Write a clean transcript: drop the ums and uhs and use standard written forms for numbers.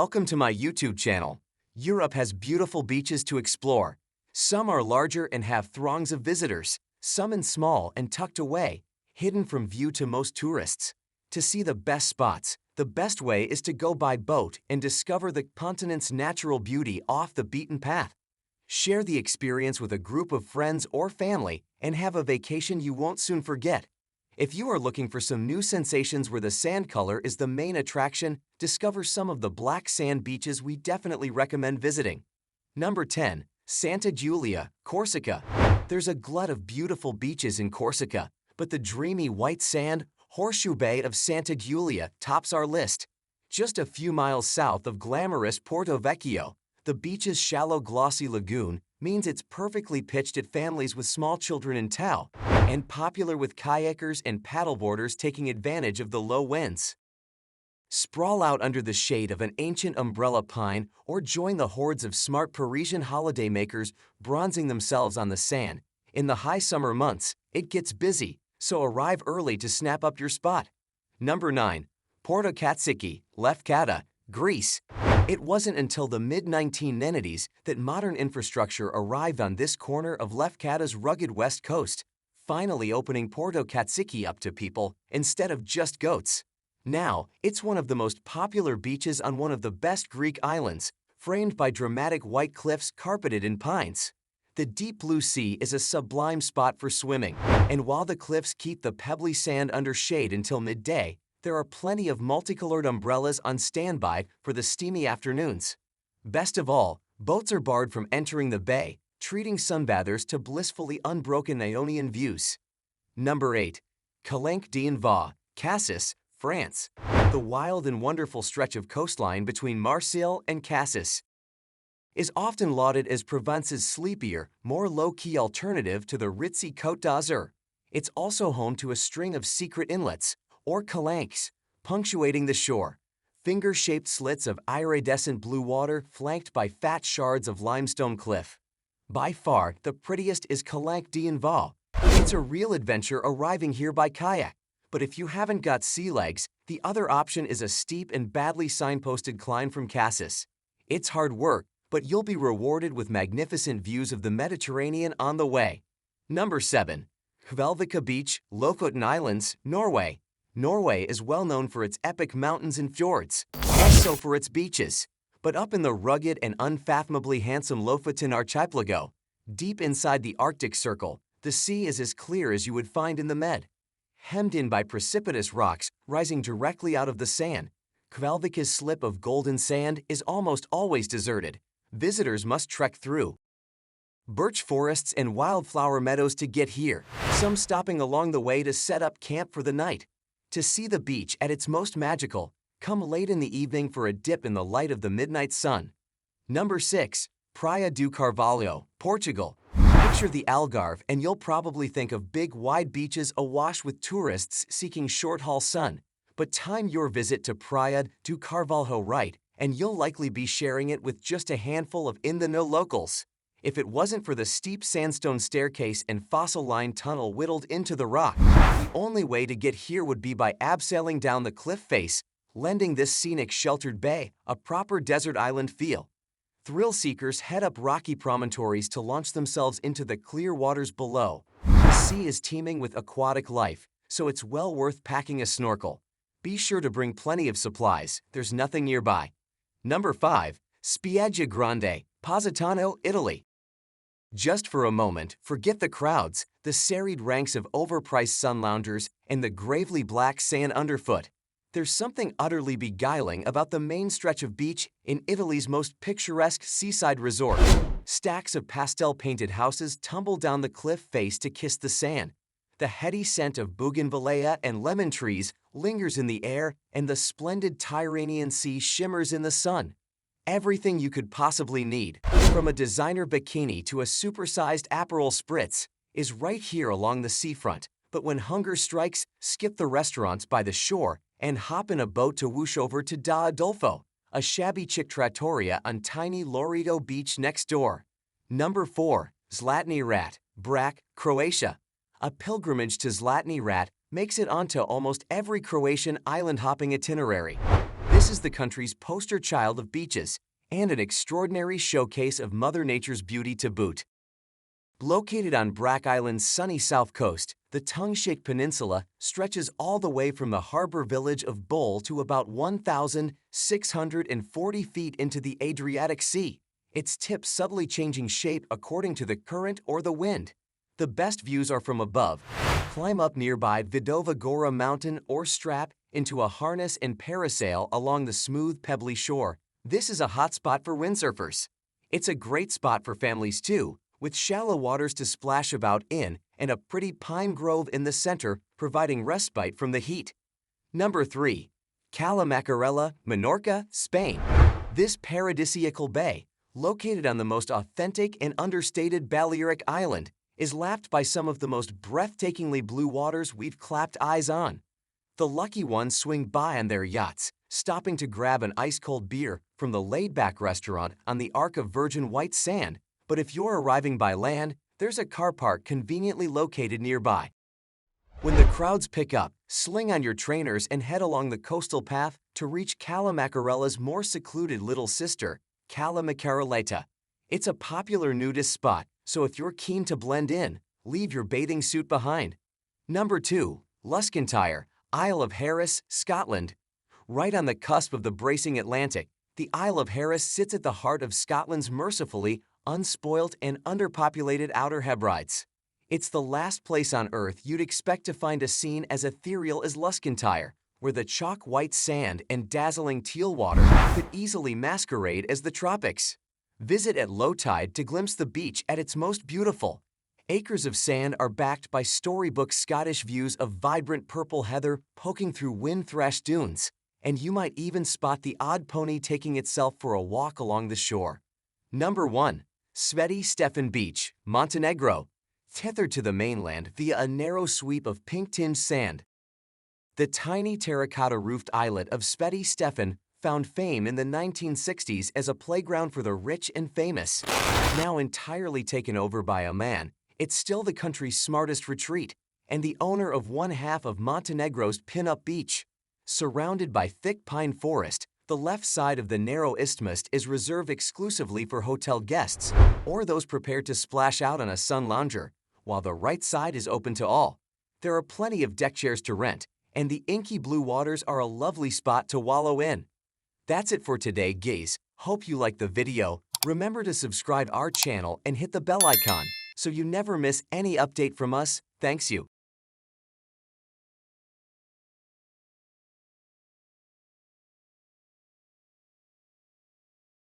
Welcome to my YouTube channel. Europe has beautiful beaches to explore. Some are larger and have throngs of visitors, some in small and tucked away, hidden from view to most tourists. To see the best spots, the best way is to go by boat and discover the continent's natural beauty off the beaten path. Share the experience with a group of friends or family and have a vacation you won't soon forget. If you are looking for some new sensations where the sand color is the main attraction, discover some of the black sand beaches we definitely recommend visiting. Number 10. Santa Giulia, Corsica. There's a glut of beautiful beaches in Corsica, but the dreamy white sand, horseshoe bay of Santa Giulia tops our list. Just a few miles south of glamorous Porto Vecchio, the beach's shallow glossy lagoon means it's perfectly pitched at families with small children in tow, and popular with kayakers and paddleboarders taking advantage of the low winds. Sprawl out under the shade of an ancient umbrella pine or join the hordes of smart Parisian holidaymakers bronzing themselves on the sand. In the high summer months, it gets busy, so arrive early to snap up your spot. Number 9. Porto Katsiki, Lefkada, Greece. It wasn't until the mid-1990s that modern infrastructure arrived on this corner of Lefkada's rugged west coast, finally opening Porto Katsiki up to people instead of just goats. Now, it's one of the most popular beaches on one of the best Greek islands, framed by dramatic white cliffs carpeted in pines. The deep blue sea is a sublime spot for swimming, and while the cliffs keep the pebbly sand under shade until midday, there are plenty of multicolored umbrellas on standby for the steamy afternoons. Best of all, boats are barred from entering the bay, treating sunbathers to blissfully unbroken Ionian views. Number 8. Calanque d'Envaux, Cassis, France. The wild and wonderful stretch of coastline between Marseille and Cassis is often lauded as Provence's sleepier, more low-key alternative to the ritzy Côte d'Azur. It's also home to a string of secret inlets, or calanques, punctuating the shore. Finger-shaped slits of iridescent blue water flanked by fat shards of limestone cliff. By far, the prettiest is Calanque d'Envaux. It's a real adventure arriving here by kayak. But if you haven't got sea legs, the other option is a steep and badly signposted climb from Cassis. It's hard work, but you'll be rewarded with magnificent views of the Mediterranean on the way. Number 7. Kveldvika Beach, Lofoten Islands, Norway. Norway is well known for its epic mountains and fjords, also for its beaches. But up in the rugged and unfathomably handsome Lofoten archipelago, deep inside the Arctic Circle, the sea is as clear as you would find in the Med. Hemmed in by precipitous rocks rising directly out of the sand, Kveldvika's slip of golden sand is almost always deserted. Visitors must trek through birch forests and wildflower meadows to get here, some stopping along the way to set up camp for the night. To see the beach at its most magical, come late in the evening for a dip in the light of the midnight sun. Number 6. Praia do Carvalho, Portugal. Picture the Algarve and you'll probably think of big wide beaches awash with tourists seeking short-haul sun. But time your visit to Praia do Carvalho right, and you'll likely be sharing it with just a handful of in-the-know locals. If it wasn't for the steep sandstone staircase and fossil-lined tunnel whittled into the rock, the only way to get here would be by abseiling down the cliff face, lending this scenic sheltered bay a proper desert island feel. Thrill-seekers head up rocky promontories to launch themselves into the clear waters below. The sea is teeming with aquatic life, so it's well worth packing a snorkel. Be sure to bring plenty of supplies, there's nothing nearby. Number 5. Spiaggia Grande, Positano, Italy. Just for a moment, forget the crowds, the serried ranks of overpriced sun loungers, and the gravely black sand underfoot. There's something utterly beguiling about the main stretch of beach in Italy's most picturesque seaside resort. Stacks of pastel-painted houses tumble down the cliff face to kiss the sand. The heady scent of bougainvillea and lemon trees lingers in the air, and the splendid Tyrrhenian Sea shimmers in the sun. Everything you could possibly need, from a designer bikini to a supersized Aperol spritz, is right here along the seafront. But when hunger strikes, skip the restaurants by the shore and hop in a boat to whoosh over to Da Adolfo, a shabby chic trattoria on tiny Loreto Beach next door. Number 4. Zlatni Rat, Brač, Croatia. A pilgrimage to Zlatni Rat makes it onto almost every Croatian island-hopping itinerary. This is the country's poster child of beaches and an extraordinary showcase of Mother Nature's beauty to boot. Located on Brack Island's sunny south coast, the Tongue-Shik Peninsula stretches all the way from the harbor village of Bol to about 1,640 feet into the Adriatic Sea, its tip subtly changing shape according to the current or the wind. The best views are from above. Climb up nearby Vidova Gora mountain or strap into a harness and parasail along the smooth, pebbly shore. This is a hot spot for windsurfers. It's a great spot for families too, with shallow waters to splash about in and a pretty pine grove in the center, providing respite from the heat. Number 3. CALA Macarella, Menorca, Spain. This paradisiacal bay, located on the most authentic and understated Balearic island, is lapped by some of the most breathtakingly blue waters we've clapped eyes on. The lucky ones swing by on their yachts, stopping to grab an ice-cold beer from the laid-back restaurant on the arc of virgin white sand. But if you're arriving by land, there's a car park conveniently located nearby. When the crowds pick up, sling on your trainers and head along the coastal path to reach CALA Macarella's more secluded little sister, CALA Macarelleta. It's a popular nudist spot, so if you're keen to blend in, leave your bathing suit behind. Number 2. Luscantire, Isle of Harris, Scotland. Right on the cusp of the bracing Atlantic, the Isle of Harris sits at the heart of Scotland's mercifully unspoilt and underpopulated Outer Hebrides. It's the last place on Earth you'd expect to find a scene as ethereal as Luscantire, where the chalk-white sand and dazzling teal water could easily masquerade as the tropics. Visit at low tide to glimpse the beach at its most beautiful. Acres of sand are backed by storybook Scottish views of vibrant purple heather poking through wind-thrashed dunes, and you might even spot the odd pony taking itself for a walk along the shore. Number 1. Sveti Stefan Beach, Montenegro. Tethered to the mainland via a narrow sweep of pink-tinged sand, the tiny terracotta-roofed islet of Sveti Stefan found fame in the 1960s as a playground for the rich and famous. Now entirely taken over by a man, it's still the country's smartest retreat and the owner of one half of Montenegro's pin-up beach. Surrounded by thick pine forest, the left side of the narrow isthmus is reserved exclusively for hotel guests or those prepared to splash out on a sun lounger, while the right side is open to all. There are plenty of deck chairs to rent, and the inky blue waters are a lovely spot to wallow in. That's it for today, guys. Hope you liked the video. Remember to subscribe our channel and hit the bell icon so you never miss any update from us. Thanks you.